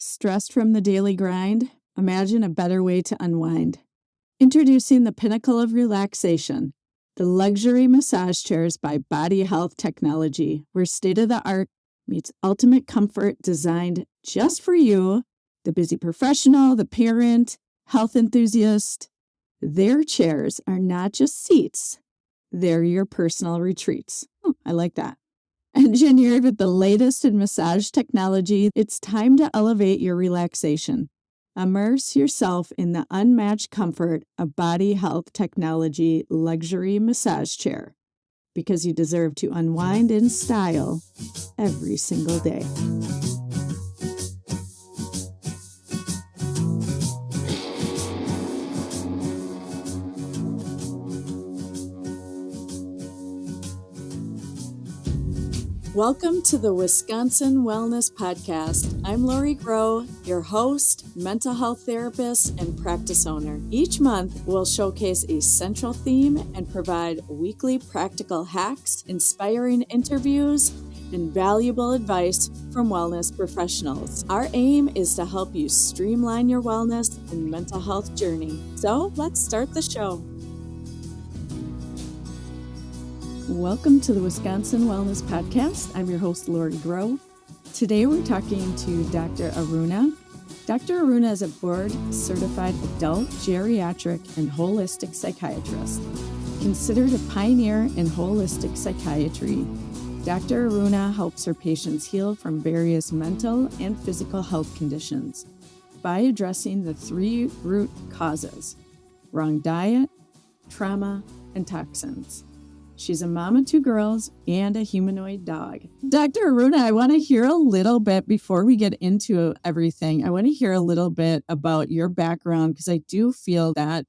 Stressed from the daily grind? Imagine a better way to unwind. Introducing the pinnacle of relaxation, the luxury massage chairs by Body Health Technology, where state-of-the-art meets ultimate comfort designed just for you, the busy professional, the parent, health enthusiast. Their chairs are not just seats, they're your personal retreats. I like that. Engineered with the latest in massage technology, it's time to elevate your relaxation. Immerse yourself in the unmatched comfort of Body Health Technology luxury massage chair, because you deserve to unwind in style every single day. Welcome to the Wisconsin Wellness Podcast. I'm Lori Groh, your host, mental health therapist, and practice owner. Each month, we'll showcase a central theme and provide weekly practical hacks, inspiring interviews, and valuable advice from wellness professionals. Our aim is to help you streamline your wellness and mental health journey. So let's start the show. Welcome to the Wisconsin Wellness Podcast. I'm your host, Lori Groh. Today we're talking to Dr. Aruna. Dr. Aruna is a board-certified adult, geriatric, and holistic psychiatrist. Considered a pioneer in holistic psychiatry, Dr. Aruna helps her patients heal from various mental and physical health conditions by addressing the three root causes: wrong diet, trauma, and toxins. She's a mom of two girls and a humanoid dog. Dr. Aruna, I want to hear a little bit before we get into everything. I want to hear a little bit about your background, because I do feel that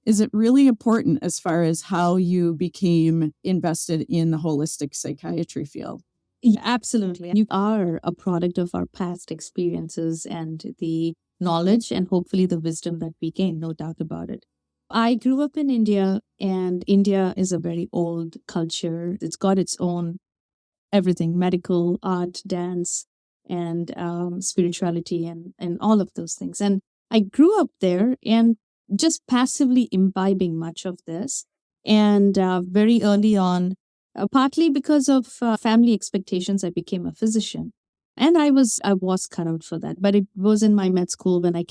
is it really important as far as how you became invested in the holistic psychiatry field. Yeah, absolutely. You are a product of our past experiences and the knowledge and hopefully the wisdom that we gain, no doubt about it. I grew up in India, and India is a very old culture. It's got its own everything: medical, art, dance, and spirituality, and all of those things. And I grew up there and just passively imbibing much of this. And very early on, partly because of family expectations, I became a physician. And I was cut out for that. But it was in my med school when I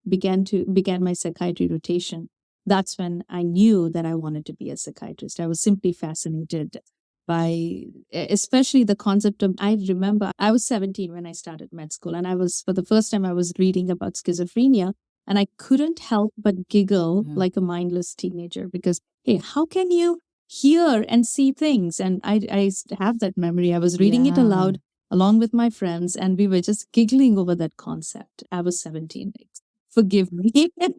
began my psychiatry rotation. That's when I knew that I wanted to be a psychiatrist. I was simply fascinated by, especially the concept of, I remember I was 17 when I started med school, and for the first time, I was reading about schizophrenia, and I couldn't help but giggle like a mindless teenager, because, hey, how can you hear and see things? And I have that memory. I was reading it aloud along with my friends, and we were just giggling over that concept. I was 17. Forgive me.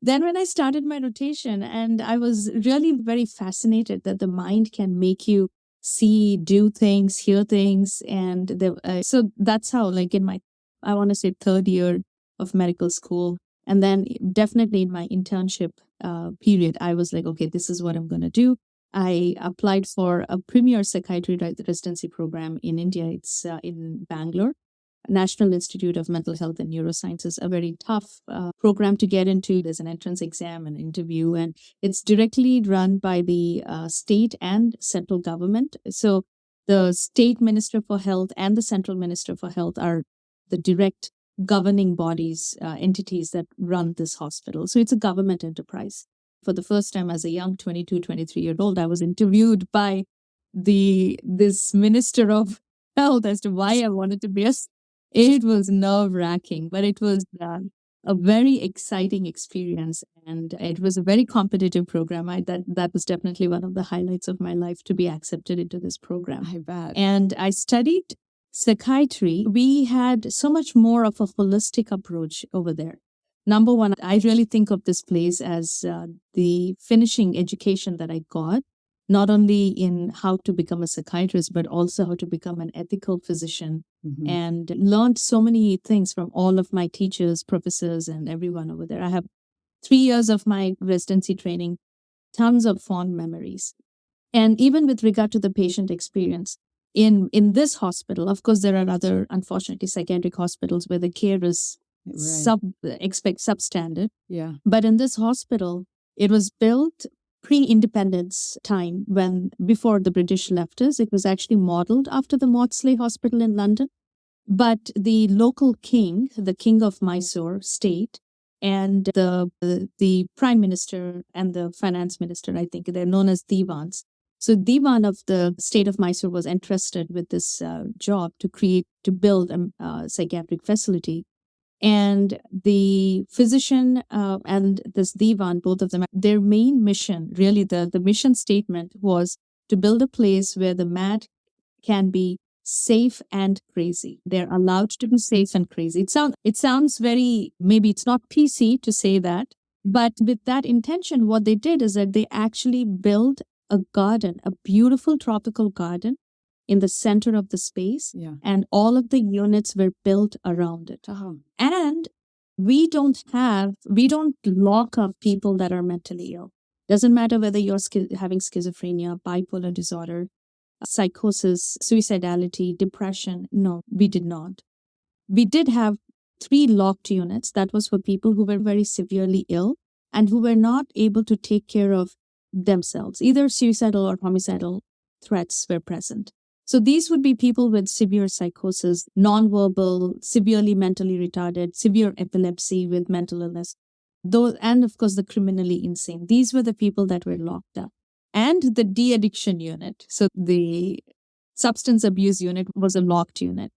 Then when I started my rotation, and I was really very fascinated that the mind can make you see, do things, hear things. And so that's how, like in my, I want to say, third year of medical school, and then definitely in my internship period, I was like, okay, this is what I'm going to do. I applied for a premier psychiatry residency program in India. It's in Bangalore, National Institute of Mental Health and Neurosciences, a very tough program to get into. There's an entrance exam and interview, and it's directly run by the state and central government. So the state minister for health and the central minister for health are the direct governing bodies, entities that run this hospital. So it's a government enterprise. For the first time as a young 22, 23-year-old, I was interviewed by this minister of health as to why I wanted to be It was nerve-wracking, but it was a very exciting experience, and it was a very competitive program. That was definitely one of the highlights of my life, to be accepted into this program. I bet. And I studied psychiatry. We had so much more of a holistic approach over there. Number one, I really think of this place as the finishing education that I got, not only in how to become a psychiatrist, but also how to become an ethical physician, and learned so many things from all of my teachers, professors, and everyone over there. I have 3 years of my residency training, tons of fond memories. And even with regard to the patient experience, in this hospital, of course, there are other, unfortunately, psychiatric hospitals where the care is substandard. Yeah. But in this hospital, it was built pre-independence time, when before the British left us. It was actually modeled after the Maudsley Hospital in London. But the local king, the king of Mysore state, and the prime minister and the finance minister, I think they're known as divans. So Divan of the state of Mysore was entrusted with this job to build a psychiatric facility. And the physician and this Divan, both of them, their main mission, really the mission statement was to build a place where the mad can be safe and crazy. They're allowed to be safe and crazy. It sounds very, maybe it's not PC to say that, but with that intention, what they did is that they actually built a garden, a beautiful tropical garden in the center of the space. Yeah. And all of the units were built around it. Uh-huh. And we don't lock up people that are mentally ill. Doesn't matter whether you're having schizophrenia, bipolar disorder, psychosis, suicidality, depression. No, we did not. We did have 3 locked units. That was for people who were very severely ill and who were not able to take care of themselves. Either suicidal or homicidal threats were present. So these would be people with severe psychosis, nonverbal, severely mentally retarded, severe epilepsy with mental illness, and of course the criminally insane. These were the people that were locked up. And the de-addiction unit. So the substance abuse unit was a locked unit.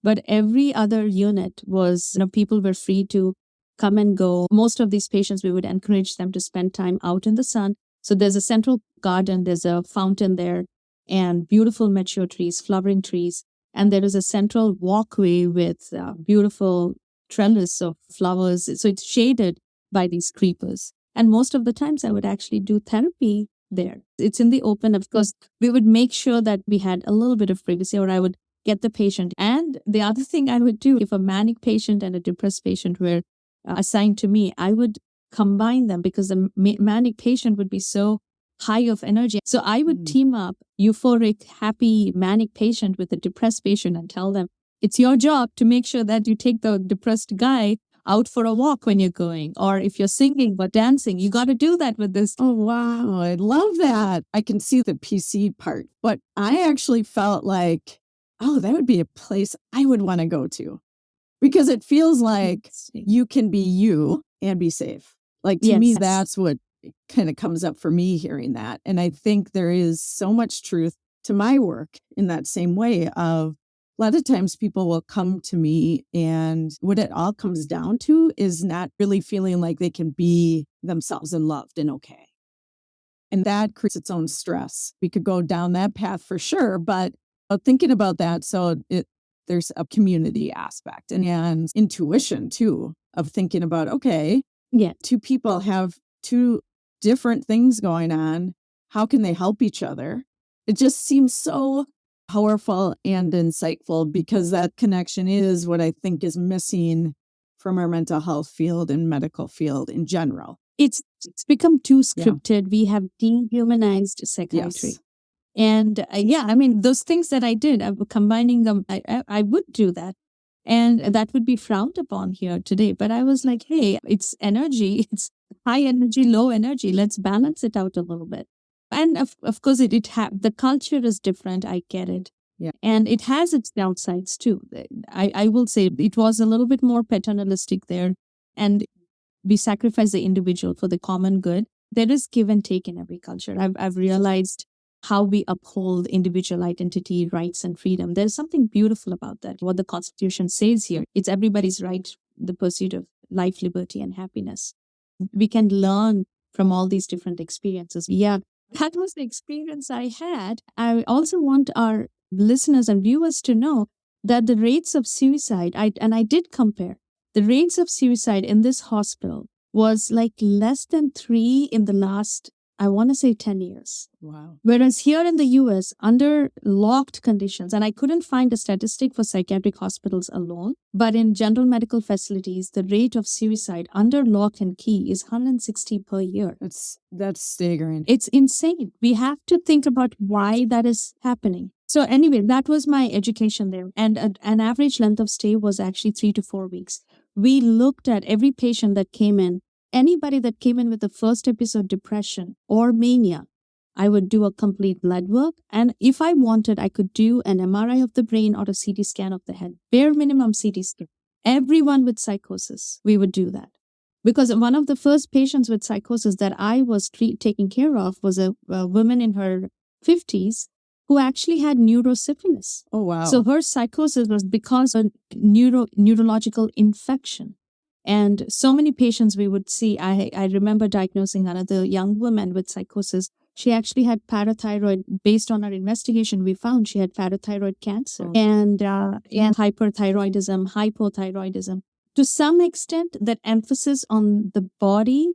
But every other unit was, people were free to come and go. Most of these patients, we would encourage them to spend time out in the sun. So there's a central garden, there's a fountain there, and beautiful mature trees, flowering trees. And there is a central walkway with beautiful trellis of flowers. So it's shaded by these creepers. And most of the times I would actually do therapy there. It's in the open. Of course, we would make sure that we had a little bit of privacy, or I would get the patient. And the other thing I would do, if a manic patient and a depressed patient were assigned to me, I would combine them, because the manic patient would be so high of energy. So I would team up euphoric, happy, manic patient with a depressed patient and tell them, it's your job to make sure that you take the depressed guy out for a walk when you're going. Or if you're singing or dancing, you got to do that with this. Oh, wow. I love that. I can see the PC part, but I actually felt like, oh, that would be a place I would want to go to, because it feels like you can be you and be safe. Like, to me, that's what kind of comes up for me hearing that. And I think there is so much truth to my work in that same way of, a lot of times people will come to me, and what it all comes down to is not really feeling like they can be themselves and loved and okay. And that creates its own stress. We could go down that path for sure, but thinking about that, so there's a community aspect and intuition too, of thinking about, okay, 2 people have 2 different things going on. How can they help each other? It just seems so powerful and insightful, because that connection is what I think is missing from our mental health field and medical field in general. It's become too scripted. We have dehumanized psychiatry. Yes. And those things that I did, combining them, I would do that. And that would be frowned upon here today. But I was like, hey, it's energy. It's high energy, low energy. Let's balance it out a little bit. And of course, the culture is different. I get it. Yeah. And it has its downsides too. I will say it was a little bit more paternalistic there. And we sacrifice the individual for the common good. There is give and take in every culture. I've realized how we uphold individual identity, rights, and freedom. There's something beautiful about that. What the Constitution says here, it's everybody's right, the pursuit of life, liberty, and happiness. We can learn from all these different experiences. Yeah, that was the experience I had. I also want our listeners and viewers to know that the rates of suicide, I did compare, the rates of suicide in this hospital was like less than 3 in the last, I want to say 10 years. Wow. Whereas here in the US, under locked conditions, and I couldn't find a statistic for psychiatric hospitals alone, but in general medical facilities, the rate of suicide under lock and key is 160 per year. That's staggering. It's insane. We have to think about why that is happening. So anyway, that was my education there. And an average length of stay was actually 3 to 4 weeks. We looked at every patient that came in, anybody that came in with the first episode depression or mania. I would do a complete blood work. And if I wanted, I could do an MRI of the brain or a CT scan of the head, bare minimum CT scan. Everyone with psychosis, we would do that. Because one of the first patients with psychosis that I was taking care of was a woman in her 50s who actually had neurosyphilis. Oh, wow. So her psychosis was because of neurological infection. And so many patients we would see, I remember diagnosing another young woman with psychosis. She actually had parathyroid. Based on our investigation, we found she had parathyroid cancer and hyperthyroidism, hypothyroidism. To some extent, that emphasis on the body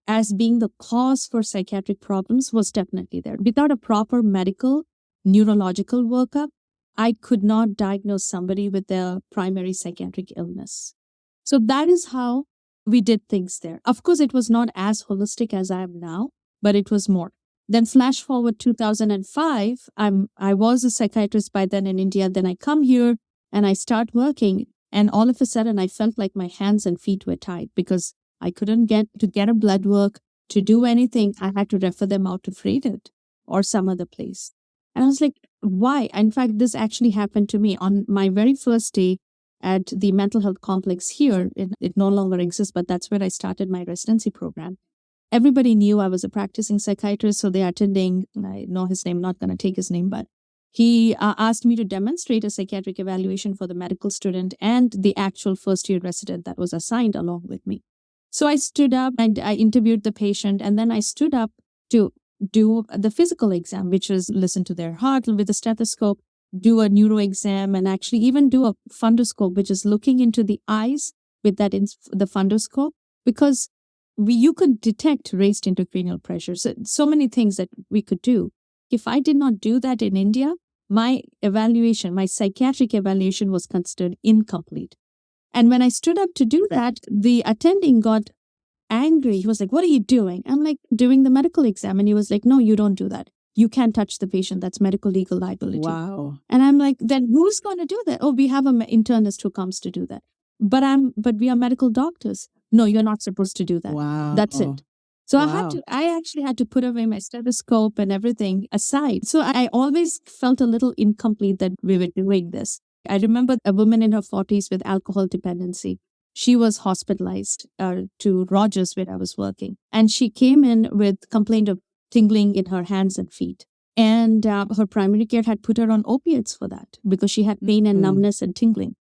as being the cause for psychiatric problems was definitely there. Without a proper medical, neurological workup, I could not diagnose somebody with a primary psychiatric illness. So that is how we did things there. Of course, it was not as holistic as I am now, but it was more. Then flash forward 2005, I was a psychiatrist by then in India. Then I come here and I start working. And all of a sudden, I felt like my hands and feet were tied because I couldn't get a blood work, to do anything. I had to refer them out to Freighted or some other place. And I was like, why? In fact, this actually happened to me on my very first day at the mental health complex here. It no longer exists, but that's where I started my residency program. Everybody knew I was a practicing psychiatrist, so they're attending. I know his name, not going to take his name, but he asked me to demonstrate a psychiatric evaluation for the medical student and the actual first-year resident that was assigned along with me. So I stood up and I interviewed the patient, and then I stood up to do the physical exam, which was listen to their heart with a stethoscope, do a neuro exam, and actually even do a fundoscope, which is looking into the eyes with that the fundoscope, because you could detect raised intracranial pressure. So many things that we could do. If I did not do that in India, my psychiatric evaluation was considered incomplete. And when I stood up to do that, the attending got angry. He was like, "What are you doing?" I'm like, "Doing the medical exam." And he was like, "No, you don't do that. You can't touch the patient. That's medical legal liability." Wow. And I'm like, "Then who's going to do that?" "Oh, we have an internist who comes to do that." But we are medical doctors. "No, you're not supposed to do that." Wow. That's it. So Wow. I actually had to put away my stethoscope and everything aside. So I always felt a little incomplete that we were doing this. I remember a woman in her 40s with alcohol dependency. She was hospitalized to Rogers where I was working. And she came in with complaint of tingling in her hands and feet. And her primary care had put her on opiates for that because she had pain and numbness and tingling.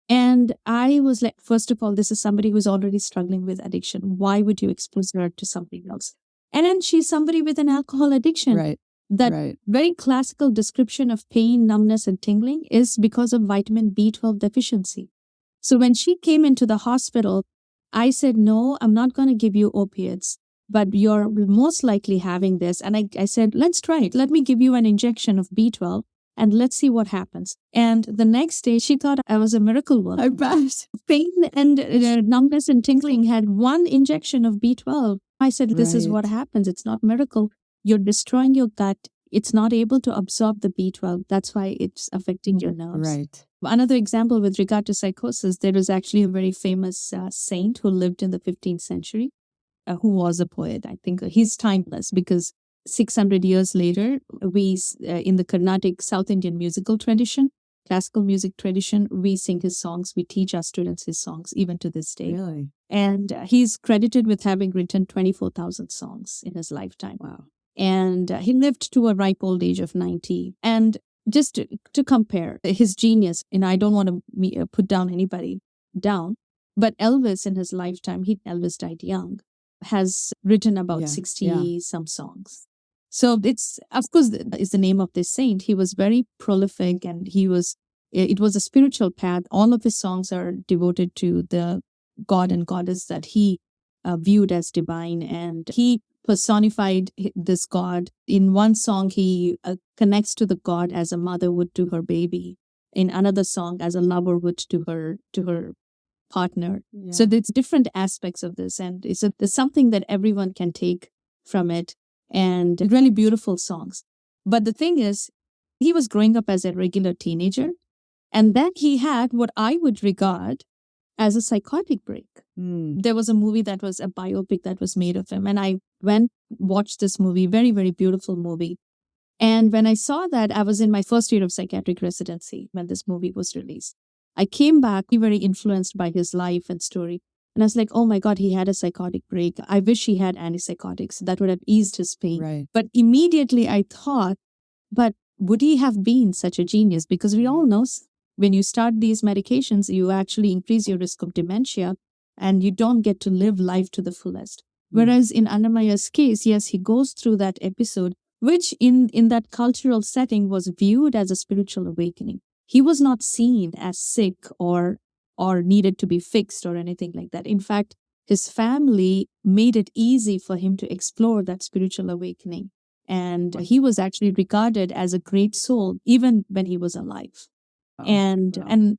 And I was like, first of all, this is somebody who's already struggling with addiction. Why would you expose her to something else? And then she's somebody with an alcohol addiction. Right. That very classical description of pain, numbness, and tingling is because of vitamin B12 deficiency. So when she came into the hospital, I said, "No, I'm not going to give you opiates, but you're most likely having this." And I said, "Let's try it. Let me give you an injection of B12. And let's see what happens." And the next day, she thought I was a miracle worker. I bet. Pain and numbness and tingling had one injection of B12. I said, "This is what happens. It's not miracle. You're destroying your gut. It's not able to absorb the B12. That's why it's affecting your nerves." Right. Another example with regard to psychosis, there was actually a very famous saint who lived in the 15th century, who was a poet. I think he's timeless because 600 years later, we in the Carnatic South Indian musical tradition, classical music tradition, we sing his songs. We teach our students his songs even to this day. Really? And he's credited with having written 24,000 songs in his lifetime. Wow. And he lived to a ripe old age of 90. And just to compare his genius, and I don't want to put down anybody down, but Elvis in his lifetime, Elvis died young, has written about 60 some songs. So it's, of course, is the name of this saint. He was very prolific, and it was a spiritual path. All of his songs are devoted to the god and goddess that he viewed as divine, and he personified this god. In one song, he connects to the god as a mother would to her baby. In another song, as a lover would to her partner. Yeah. So there's different aspects of this, and there's something that everyone can take from it, and really beautiful songs. But the thing is, He was growing up as a regular teenager. And then he had what I would regard as a psychotic break. There was a movie that was a biopic that was made of him. And I watched this movie, very, very beautiful movie. And when I saw that, I was in my first year of psychiatric residency when this movie was released. I came back very influenced by his life and story. And I was like, oh my God, he had a psychotic break. I wish he had antipsychotics. That would have eased his pain. Right. But immediately I thought, but would he have been such a genius? Because we all know when you start these medications, you actually increase your risk of dementia and you don't get to live life to the fullest. Whereas in Annamaya's case, yes, he goes through that episode, which in that cultural setting was viewed as a spiritual awakening. He was not seen as sick or needed to be fixed or anything like that. In fact, his family made it easy for him to explore that spiritual awakening. And he was actually regarded as a great soul even when he was alive. And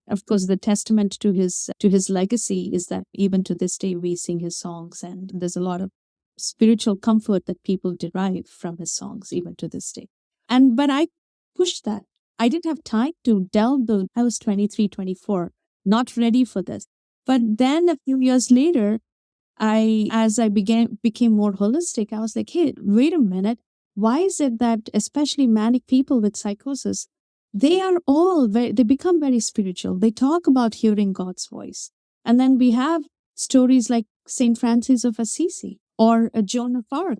of course, the testament to his legacy is that even to this day, we sing his songs, and there's a lot of spiritual comfort that people derive from his songs, even to this day. And when I pushed that, I didn't have time to delve. I was 23, 24, not ready for this. But then a few years later, as I became more holistic, I was like, hey, wait a minute. Why is it that especially manic people with psychosis, they become very spiritual. They talk about hearing God's voice. And then we have stories like St. Francis of Assisi or Joan of Arc.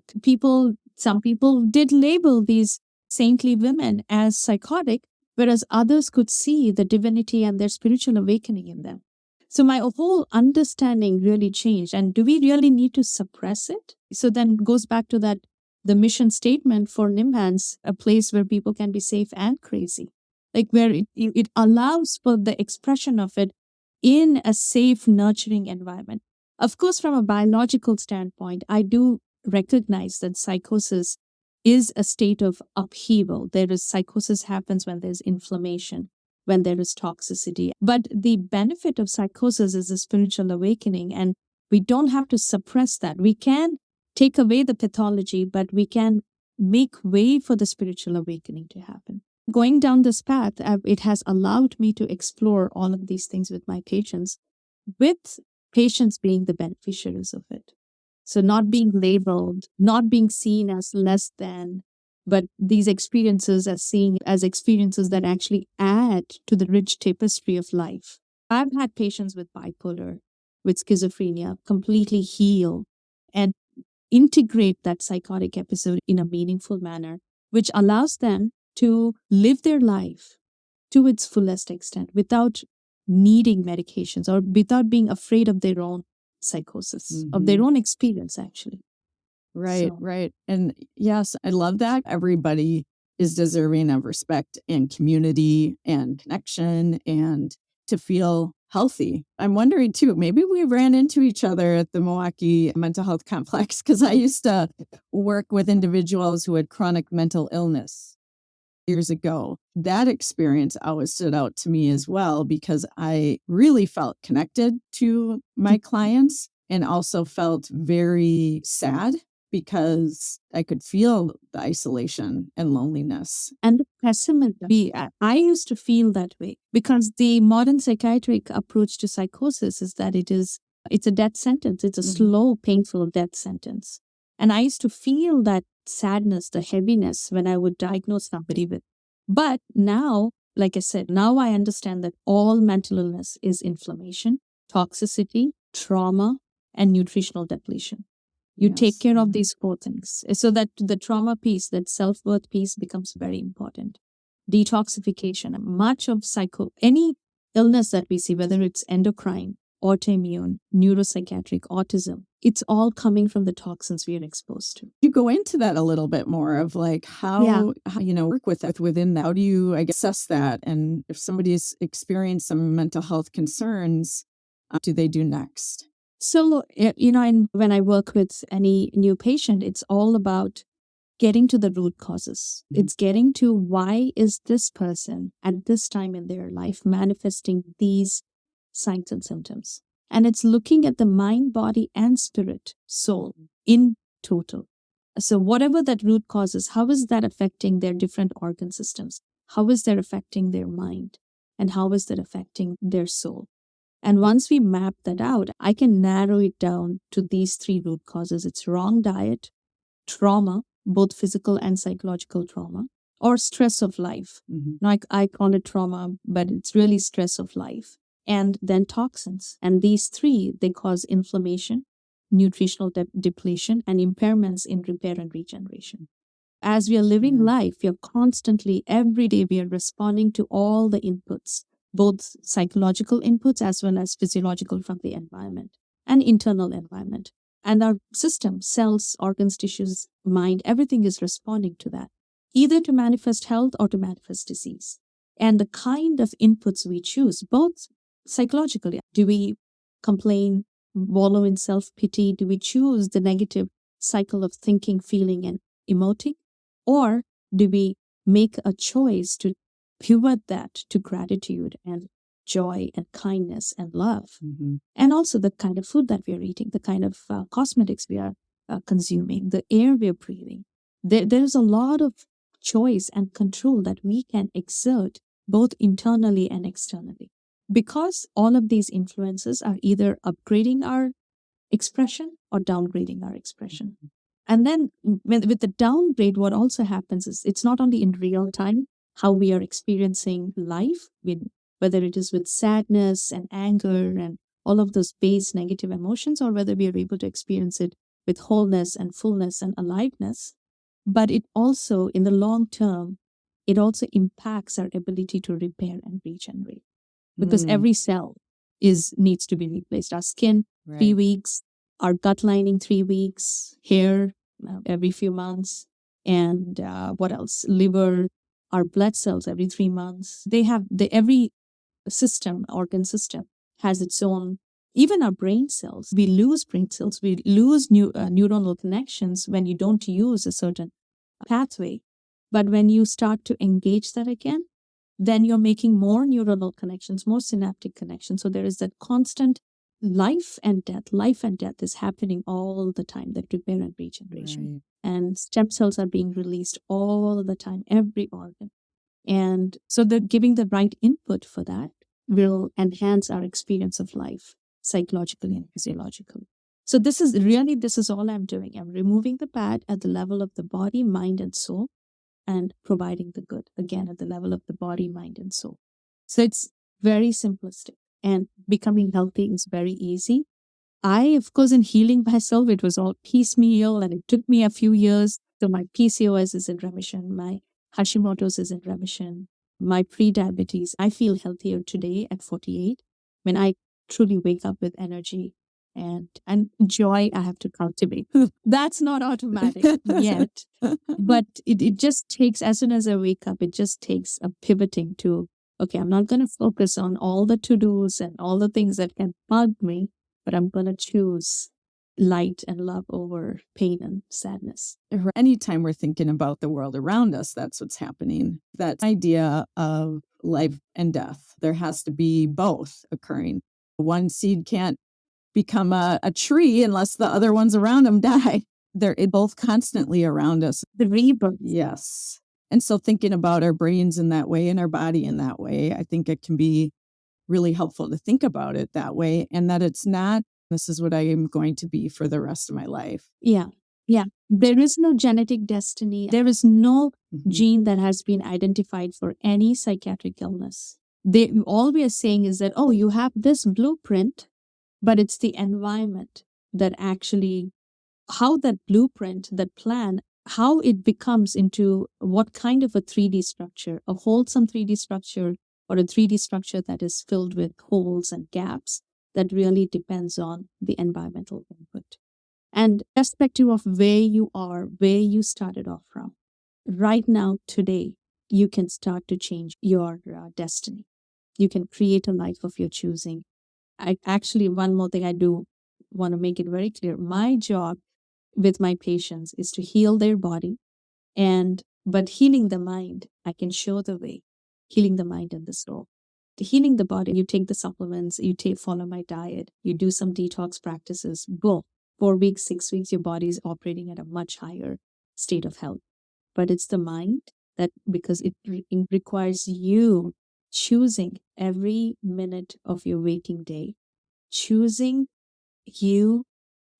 Some people did label these saintly women as psychotic, whereas others could see the divinity and their spiritual awakening in them. So my whole understanding really changed. And do we really need to suppress it? So then it goes back to the mission statement for Nimhans, a place where people can be safe and crazy. Like where it allows for the expression of it in a safe, nurturing environment. Of course, from a biological standpoint, I do recognize that psychosis is a state of upheaval. Psychosis happens when there's inflammation, when there is toxicity. But the benefit of psychosis is a spiritual awakening, and we don't have to suppress that. We can take away the pathology, but we can make way for the spiritual awakening to happen. Going down this path, it has allowed me to explore all of these things with my patients, with patients being the beneficiaries of it. So not being labeled, not being seen as less than, but these experiences as seen as experiences that actually add to the rich tapestry of life. I've had patients with bipolar, with schizophrenia, completely heal and integrate that psychotic episode in a meaningful manner, which allows them to live their life to its fullest extent without needing medications or without being afraid of their own psychosis, of their own experience, actually. Right. And yes, I love that. Everybody is deserving of respect and community and connection and to feel healthy. I'm wondering too, maybe we ran into each other at the Milwaukee Mental Health Complex because I used to work with individuals who had chronic mental illness years ago. That experience always stood out to me as well because I really felt connected to my clients and also felt very sad because I could feel the isolation and loneliness. And the pessimism. I used to feel that way because the modern psychiatric approach to psychosis is that it's a death sentence. It's a slow, painful death sentence. And I used to feel that sadness, the heaviness when I would diagnose somebody with. But now, like I said, now I understand that all mental illness is inflammation, toxicity, trauma, and nutritional depletion. You take care of these 4 things so that the trauma piece, that self-worth piece becomes very important. Detoxification, much of any illness that we see, whether it's endocrine, autoimmune, neuropsychiatric, autism, it's all coming from the toxins we are exposed to. You go into that a little bit more of like how work with that within that. How do you, assess that? And if somebody's experienced some mental health concerns, what do they do next? So, and when I work with any new patient, it's all about getting to the root causes. It's getting to why is this person at this time in their life manifesting these signs and symptoms. And it's looking at the mind, body, and spirit, soul in total. So whatever that root cause is, how is that affecting their different organ systems? how is that affecting their mind? And how is that affecting their soul? And once we map that out, I can narrow it down to these three root causes. It's wrong diet, trauma, both physical and psychological trauma, or stress of life. Now, I call it trauma, but it's really stress of life. And then toxins. And these three, they cause inflammation, nutritional depletion, and impairments in repair and regeneration. As we are living life, we are constantly, every day, we are responding to all the inputs, both psychological inputs as well as physiological from the environment and internal environment. And our system, cells, organs, tissues, mind, everything is responding to that, either to manifest health or to manifest disease. And the kind of inputs we choose, both psychologically, do we complain, wallow in self-pity? Do we choose the negative cycle of thinking, feeling, and emoting? Or do we make a choice to pivot that to gratitude and joy and kindness and love? And also the kind of food that we are eating, the kind of cosmetics we are consuming, the air we are breathing. There's a lot of choice and control that we can exert both internally and externally. Because all of these influences are either upgrading our expression or downgrading our expression. And then with the downgrade, what also happens is it's not only in real time how we are experiencing life, whether it is with sadness and anger and all of those base negative emotions, or whether we are able to experience it with wholeness and fullness and aliveness. But it also, in the long term, it also impacts our ability to repair and regenerate. Because every cell needs to be replaced. Our skin, 3 weeks, our gut lining, 3 weeks, hair every few months, and what else? Liver, our blood cells every 3 months. Every system, organ system, has its own. Even our brain cells, we lose brain cells, we lose neuronal connections when you don't use a certain pathway. But when you start to engage that again, then you're making more neuronal connections, more synaptic connections. So there is that constant life and death is happening all the time, that repair and regeneration. And stem cells are being released all the time, every organ. And so giving the right input for that will enhance our experience of life, psychologically and physiologically. So this is all I'm doing. I'm removing the bad at the level of the body, mind, and soul, and providing the good, again, at the level of the body, mind, and soul. So it's very simplistic, and becoming healthy is very easy. Of course, in healing myself, it was all piecemeal, and it took me a few years. So my PCOS is in remission, my Hashimoto's is in remission, my pre-diabetes. I feel healthier today at 48 when I truly wake up with energy and joy I have to cultivate. That's not automatic yet, but it just takes, as soon as I wake up, it just takes a pivoting to, okay, I'm not going to focus on all the to-dos and all the things that can bug me, but I'm going to choose light and love over pain and sadness. Anytime we're thinking about the world around us, that's what's happening. That idea of life and death, there has to be both occurring. One seed can't become a tree unless the other ones around them die. They're both constantly around us. The rebirth. Yes. And so thinking about our brains in that way and our body in that way, I think it can be really helpful to think about it that way, and that it's not, this is what I am going to be for the rest of my life. Yeah. There is no genetic destiny. There is no gene that has been identified for any psychiatric illness. All we are saying is that, you have this blueprint, but it's the environment that actually, how that blueprint, that plan, how it becomes into what kind of a 3D structure, a wholesome 3D structure, or a 3D structure that is filled with holes and gaps, that really depends on the environmental input. And irrespective of where you are, where you started off from, right now, today, you can start to change your destiny. You can create a life of your choosing. One more thing I do want to make it very clear. My job with my patients is to heal their body, but healing the mind, I can show the way. Healing the mind and the soul. Healing the body, you take the supplements, follow my diet, you do some detox practices, boom, 4 weeks, 6 weeks, your body is operating at a much higher state of health. But it's the mind that because it requires you choosing every minute of your waking day, choosing you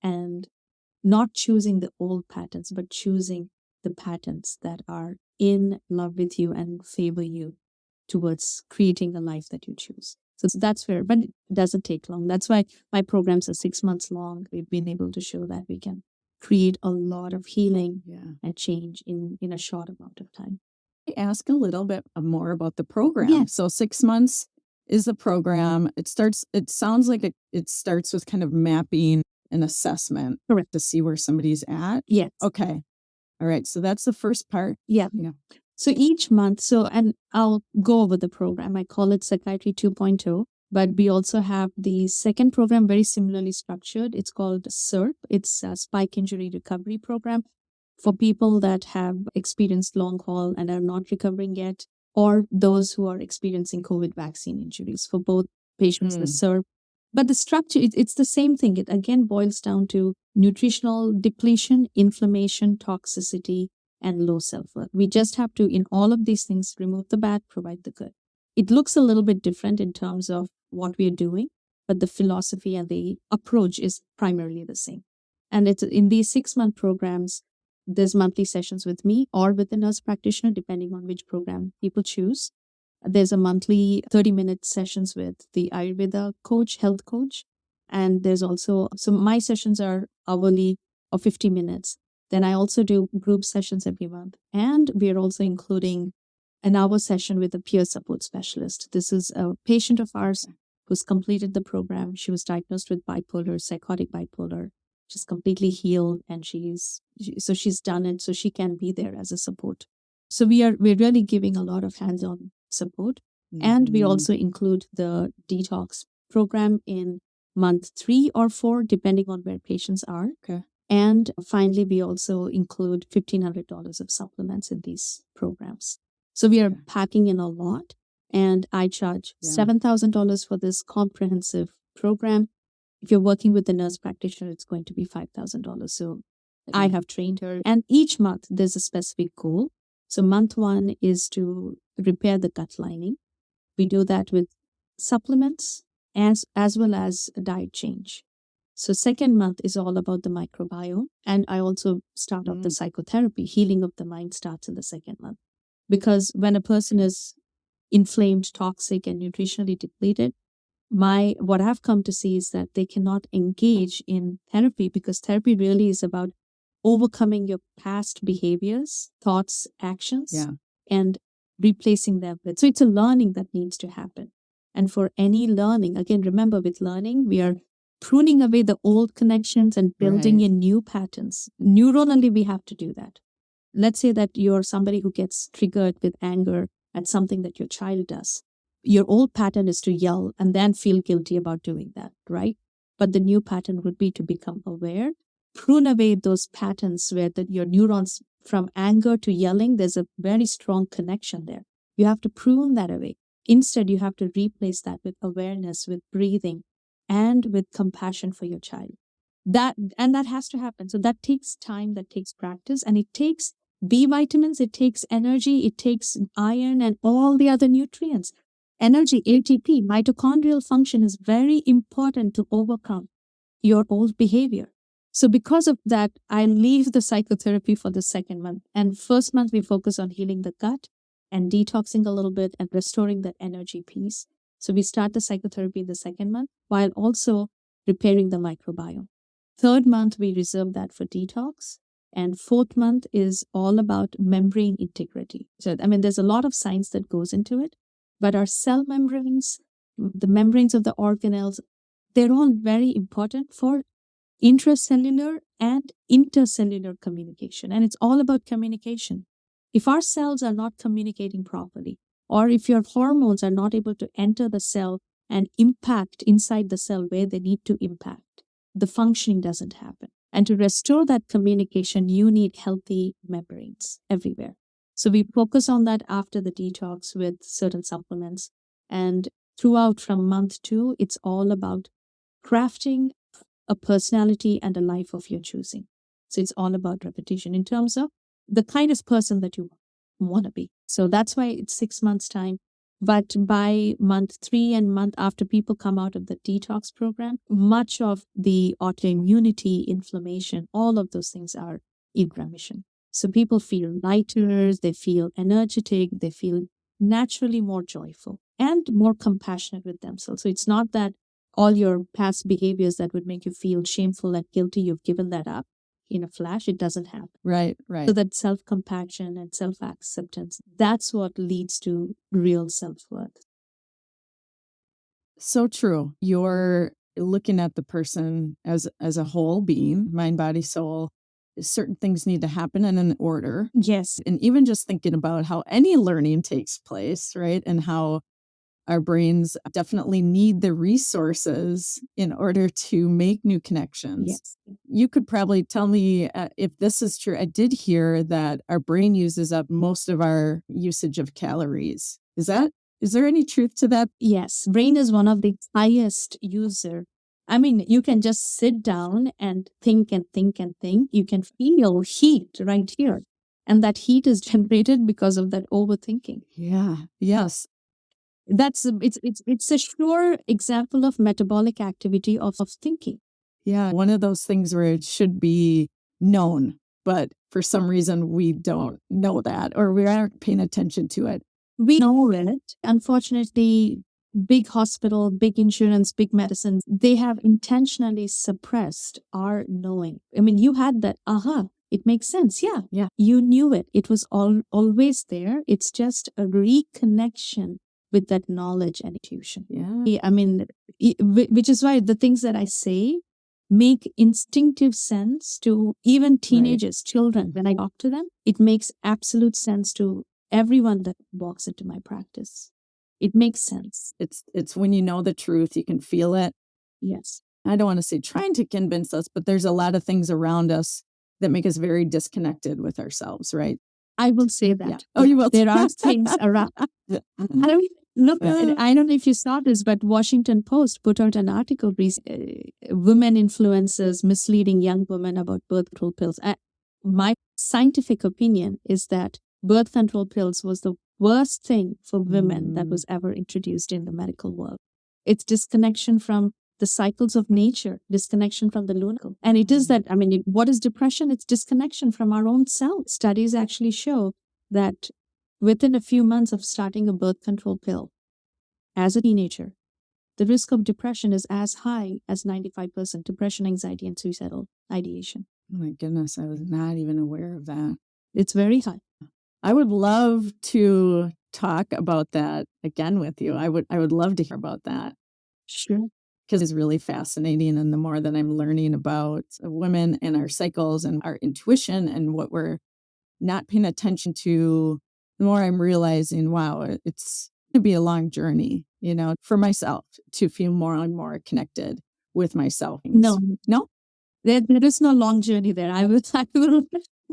and not choosing the old patterns, but choosing the patterns that are in love with you and favor you towards creating the life that you choose. So that's where, but it doesn't take long. That's why my programs are 6 months long. We've been able to show that we can create a lot of healing and change in a short amount of time. Ask a little bit more about the program. Yes. So 6 months is the program. It sounds like it starts with kind of mapping an assessment. Correct. To see where somebody's at. Yes. Okay. All right. So that's the first part. Yeah. So each month, and I'll go over the program. I call it Psychiatry 2.0, but we also have the second program very similarly structured. It's called SIRP. It's a Spike Injury Recovery Program for people that have experienced long haul and are not recovering yet, or those who are experiencing COVID vaccine injuries. For both patients, the SIRP. But the structure, it's the same thing. It again boils down to nutritional depletion, inflammation, toxicity, and low self-worth. We just have to, in all of these things, remove the bad, provide the good. It looks a little bit different in terms of what we are doing, but the philosophy and the approach is primarily the same. And it's in these 6-month programs, there's monthly sessions with me or with the nurse practitioner, depending on which program people choose. There's a monthly 30-minute sessions with the Ayurveda coach, health coach. And there's also, so my sessions are hourly or 50 minutes. Then I also do group sessions every month. And we are also including an hour session with a peer support specialist. This is a patient of ours who's completed the program. She was diagnosed with psychotic bipolar. She's completely healed and she's done it, so she can be there as a support. So we're really giving a lot of hands-on support. And we also include the detox program in month 3 or 4, depending on where patients are. Okay. And finally, we also include $1,500 of supplements in these programs. So we are packing in a lot, and I charge $7,000 for this comprehensive program. If you're working with the nurse practitioner, it's going to be $5,000. So I have trained her, and each month there's a specific goal. So month 1 is to repair the gut lining. We do that with supplements as well as a diet change. So second month is all about the microbiome. And I also start off the psychotherapy. Healing of the mind starts in the second month. Because when a person is inflamed, toxic, and nutritionally depleted, what I've come to see is that they cannot engage in therapy, because therapy really is about overcoming your past behaviors, thoughts, actions, and replacing them with. So it's a learning that needs to happen. And for any learning, again, remember with learning, we are pruning away the old connections and building in new patterns. Neuronally, we have to do that. Let's say that you're somebody who gets triggered with anger at something that your child does. Your old pattern is to yell and then feel guilty about doing that, right? But the new pattern would be to become aware, prune away those patterns where your neurons from anger to yelling, there's a very strong connection there. You have to prune that away. Instead, you have to replace that with awareness, with breathing, and with compassion for your child. That has to happen. So that takes time, that takes practice, and it takes B vitamins, it takes energy, it takes iron and all the other nutrients. Energy, ATP, mitochondrial function is very important to overcome your old behavior. So because of that, I leave the psychotherapy for the second month. And first month, we focus on healing the gut and detoxing a little bit and restoring that energy piece. So we start the psychotherapy in the second month while also repairing the microbiome. Third month, we reserve that for detox. And fourth month is all about membrane integrity. So, there's a lot of science that goes into it, but our cell membranes, the membranes of the organelles, they're all very important for intracellular and intercellular communication. And it's all about communication. If our cells are not communicating properly, or if your hormones are not able to enter the cell and impact inside the cell where they need to impact, the functioning doesn't happen. And to restore that communication, you need healthy membranes everywhere. So we focus on that after the detox with certain supplements. And throughout from month 2, it's all about crafting a personality and a life of your choosing. So it's all about repetition in terms of the kind of person that you want to be. So that's why it's 6 months time. But by month 3 and month after people come out of the detox program, much of the autoimmunity, inflammation, all of those things are in remission. So people feel lighter, they feel energetic, they feel naturally more joyful and more compassionate with themselves. So it's not that all your past behaviors that would make you feel shameful and guilty, you've given that up in a flash. It doesn't happen. Right. So that self-compassion and self-acceptance, that's what leads to real self-worth. So true. You're looking at the person as a whole being, mind, body, soul. Certain things need to happen in an order. Yes. And even just thinking about how any learning takes place, right? And how our brains definitely need the resources in order to make new connections. Yes. You could probably tell me if this is true. I did hear that our brain uses up most of our usage of calories. Is there any truth to that? Yes. Brain is one of the highest user. I mean, you can just sit down and think and think and think. You can feel heat right here. And that heat is generated because of that overthinking. Yeah. Yes. It's a sure example of metabolic activity of thinking. Yeah. One of those things where it should be known, but for some reason we don't know that, or we aren't paying attention to it. We know it. Unfortunately, big hospital, big insurance, big medicines, they have intentionally suppressed our knowing. I mean, you had that, it makes sense. Yeah. You knew it. It was always there. It's just a reconnection with that knowledge and intuition. Yeah. I mean, which is why the things that I say make instinctive sense to even teenagers, children. When I talk to them, it makes absolute sense to everyone that walks into my practice. It makes sense. It's when you know the truth, you can feel it. Yes. I don't want to say trying to convince us, but there's a lot of things around us that make us very disconnected with ourselves, right? I will say that. Yeah. Oh, you will. There are things around. I don't know if you saw this, but Washington Post put out an article recently, women influencers misleading young women about birth control pills. My scientific opinion is that birth control pills was the worst thing for women that was ever introduced in the medical world. It's disconnection from the cycles of nature, disconnection from the lunar. And it is that, what is depression? It's disconnection from our own self. Studies actually show that within a few months of starting a birth control pill, as a teenager, the risk of depression is as high as 95%, depression, anxiety, and suicidal ideation. Oh my goodness, I was not even aware of that. It's very high. I would love to talk about that again with you. I would love to hear about that. Sure. Because it's really fascinating. And the more that I'm learning about women and our cycles and our intuition and what we're not paying attention to, the more I'm realizing, wow, it's going to be a long journey, for myself to feel more and more connected with myself. No. There is no long journey there.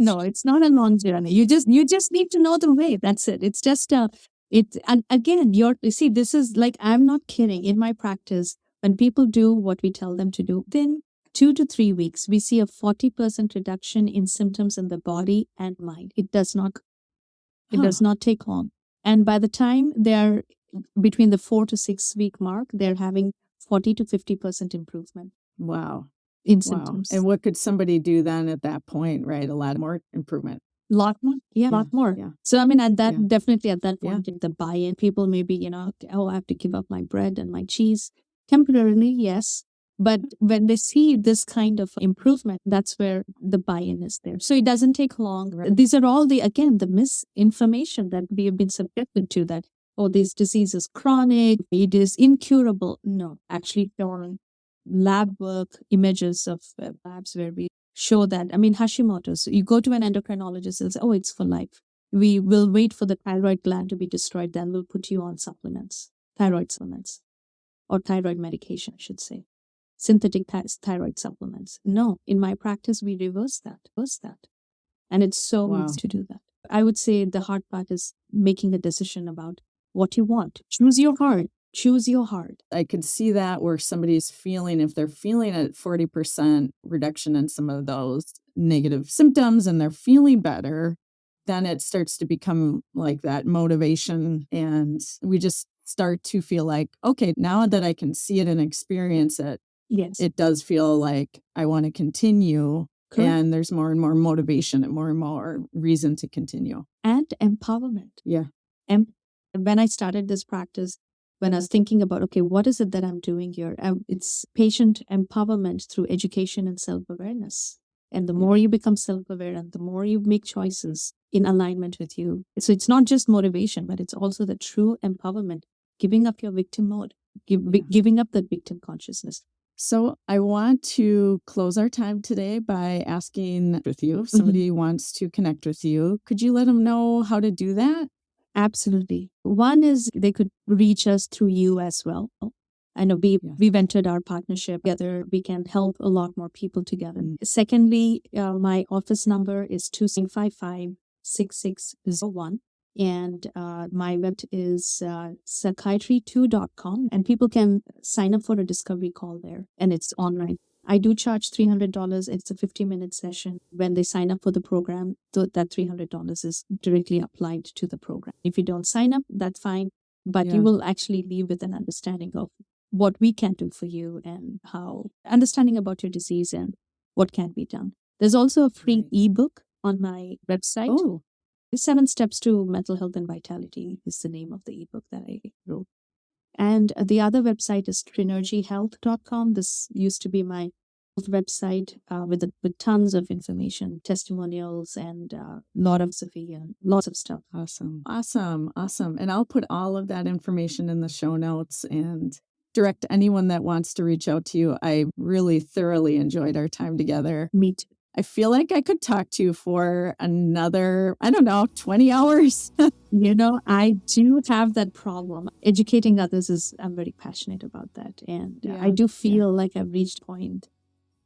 No, it's not a long journey. You just need to know the way. That's it. It's just and again, this is like, I'm not kidding. In my practice, when people do what we tell them to do, within 2 to 3 weeks, we see a 40% reduction in symptoms in the body and mind. It does not take long. And by the time they're between the 4 to 6 week mark, they're having 40 to 50% improvement. Wow. In symptoms. And what could somebody do then at that point, right? A lot more improvement. Lot more. Yeah, a lot more. Yeah. So, definitely at that point, the buy-in, people maybe, I have to give up my bread and my cheese. Temporarily, yes. But when they see this kind of improvement, that's where the buy-in is there. So it doesn't take long. Right. These are all the misinformation that we have been subjected to, that, this disease is chronic, it is incurable. No, actually, lab work, images of labs where we show that, Hashimoto's, you go to an endocrinologist, they'll say, it's for life. We will wait for the thyroid gland to be destroyed, then we'll put you on thyroid supplements, or thyroid medication, I should say, synthetic thyroid supplements. No, in my practice, we reverse that. And it's so easy to do that. I would say the hard part is making a decision about what you want. Choose your heart. I could see that where somebody's feeling, if they're feeling a 40% reduction in some of those negative symptoms and they're feeling better, then it starts to become like that motivation, and we just start to feel like, okay, now that I can see it and experience it, Yes. it does feel like I want to continue. Correct. And there's more and more motivation and more reason to continue. And empowerment. Yeah. When I started this practice, when I was thinking about, okay, what is it that I'm doing here? It's patient empowerment through education and self-awareness. And the more you become self-aware and the more you make choices in alignment with you. So it's not just motivation, but it's also the true empowerment, giving up your victim mode, giving up that victim consciousness. So I want to close our time today by asking with you, if somebody wants to connect with you, could you let them know how to do that? Absolutely. One is they could reach us through you as well. I know we've entered our partnership together. We can help a lot more people together. Secondly, my office number is 2655-6601. And my web is psychiatry2.com. And people can sign up for a discovery call there. And it's online. I do charge $300. It's a 50-minute session. When they sign up for the program, that $300 is directly applied to the program. If you don't sign up, that's fine. But you will actually leave with an understanding of what we can do for you and how understanding about your disease and what can be done. There's also a free ebook on my website. Oh. 7 Steps to Mental Health and Vitality is the name of the ebook that I wrote. And the other website is trinergyhealth.com. This used to be my website with tons of information, testimonials, and lot of lots of stuff. Awesome. And I'll put all of that information in the show notes and direct anyone that wants to reach out to you. I really thoroughly enjoyed our time together. Me too. I feel like I could talk to you for another, 20 hours. I do have that problem. Educating others I'm very passionate about that. And I do feel like I've reached a point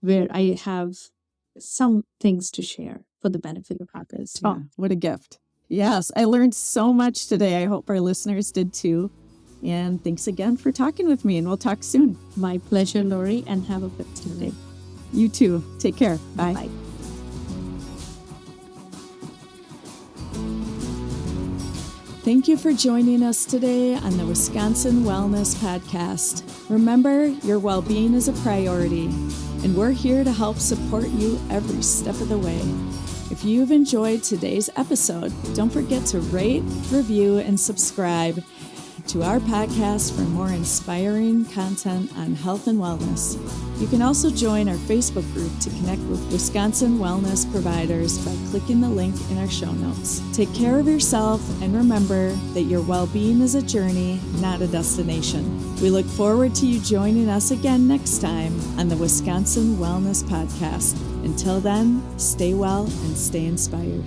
where I have some things to share for the benefit of others. Yeah, what a gift. Yes, I learned so much today. I hope our listeners did too. And thanks again for talking with me, and we'll talk soon. My pleasure, Lori, and have a good day. You too. Take care. Bye. Bye. Thank you for joining us today on the Wisconsin Wellness Podcast. Remember, your well-being is a priority, and we're here to help support you every step of the way. If you've enjoyed today's episode, don't forget to rate, review, and subscribe to our podcast for more inspiring content on health and wellness. You can also join our Facebook group to connect with Wisconsin wellness providers by clicking the link in our show notes. Take care of yourself and remember that your well-being is a journey, not a destination. We look forward to you joining us again next time on the Wisconsin Wellness Podcast. Until then, stay well and stay inspired.